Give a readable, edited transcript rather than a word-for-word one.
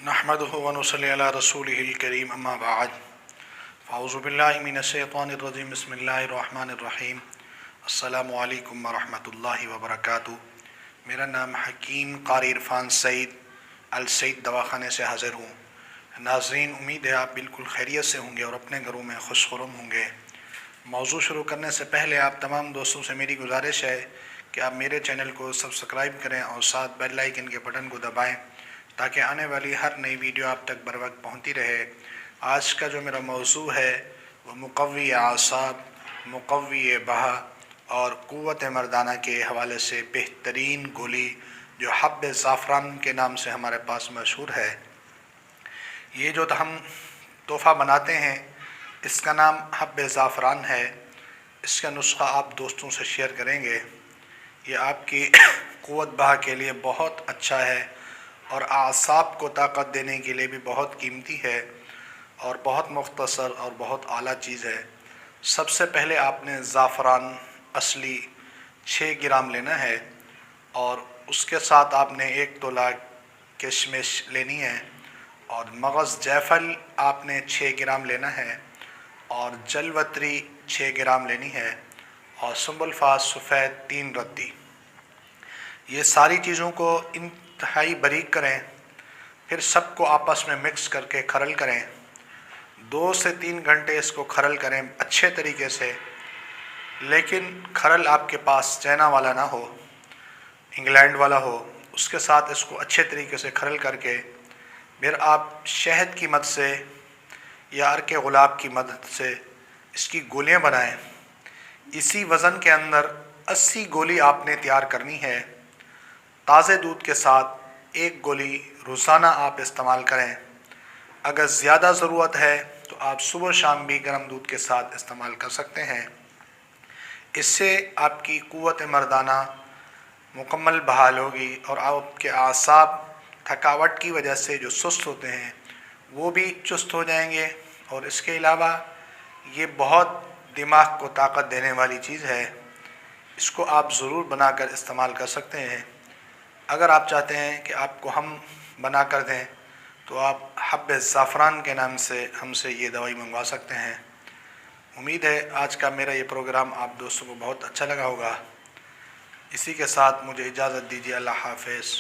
नहमदुहु व नुसल्ली अला रसूलिहिल करीम अम्मा बाद फ़अऊज़ु बिल्लाहि मिनश्शैतानिर्रजीम बिस्मिल्लाहिर्रहमानिर्रहीम अस्सलामु अलैकुम व रहमतुल्लाहि व बरकातुहू। मेरा नाम हकीम क़ारी इरफ़ान सईद अल सईद दवाख़ाने से हाज़िर हूँ। नाज़रीन, उम्मीद है आप बिल्कुल खैरियत से होंगे और अपने घरों में खुशखुरम होंगे। मौज़ू शुरू करने से पहले आप तमाम दोस्तों से मेरी गुजारिश है कि आप मेरे चैनल को सब्सक्राइब करें और साथ बेल आइकन के बटन को दबाएं ताकि आने वाली हर नई वीडियो आप तक बर वक्त पहुँचती रहे। आज का जो मेरा मौज़ू है वो मुक़व्वी आसाब, मुक़व्वी बहा और क़ुव्वत मर्दाना के हवाले से बेहतरीन गोली जो हब्ब ज़ाफ़रान के नाम से हमारे पास मशहूर है। ये जो हम तोहफ़ा बनाते हैं इसका नाम हब्ब ज़ाफ़रान है। इसका नुस्ख़ा आप दोस्तों से शेयर करेंगे। ये आपकी क़ुव्वत बहा के लिए बहुत अच्छा है और आसाब को ताकत देने के लिए भी बहुत कीमती है और बहुत मुख्तसर और बहुत आला चीज़ है। सबसे पहले आपने ज़ाफ़रान असली 6 ग्राम लेना है और उसके साथ आपने 1 तोला किशमिश लेनी है और मगज़ जायफल आपने 6 ग्राम लेना है और जलवत्री 6 ग्राम लेनी है और सुंबुल फास सफ़ेद 3 रत्ती। ये सारी चीज़ों को इंतहाई बारीक करें, फिर सबको आपस में मिक्स करके खरल करें। 2 से 3 घंटे इसको खरल करें अच्छे तरीके से, लेकिन खरल आपके पास चाइना वाला ना हो, इंग्लैंड वाला हो। उसके साथ इसको अच्छे तरीके से खरल करके फिर आप शहद की मदद से या अर्क गुलाब की मदद से इसकी गोलियां बनाएं। इसी वज़न के अंदर 80 गोली आपने तैयार करनी है। ताज़े दूध के साथ 1 गोली रोज़ाना आप इस्तेमाल करें। अगर ज़्यादा ज़रूरत है तो आप सुबह शाम भी गर्म दूध के साथ इस्तेमाल कर सकते हैं। इससे आपकी क़ुव्वत मर्दाना मुकम्मल बहाल होगी और आपके आसाब थकावट की वजह से जो सुस्त होते हैं वो भी चुस्त हो जाएंगे। और इसके अलावा ये बहुत दिमाग को ताकत देने वाली चीज़ है। इसको आप ज़रूर बनाकर इस्तेमाल कर सकते हैं। अगर आप चाहते हैं कि आपको हम बना कर दें तो आप हब्ब ज़ाफ़रान के नाम से हमसे ये दवाई मंगवा सकते हैं। उम्मीद है आज का मेरा ये प्रोग्राम आप दोस्तों को बहुत अच्छा लगा होगा। इसी के साथ मुझे इजाज़त दीजिए। अल्लाह हाफ़िज़।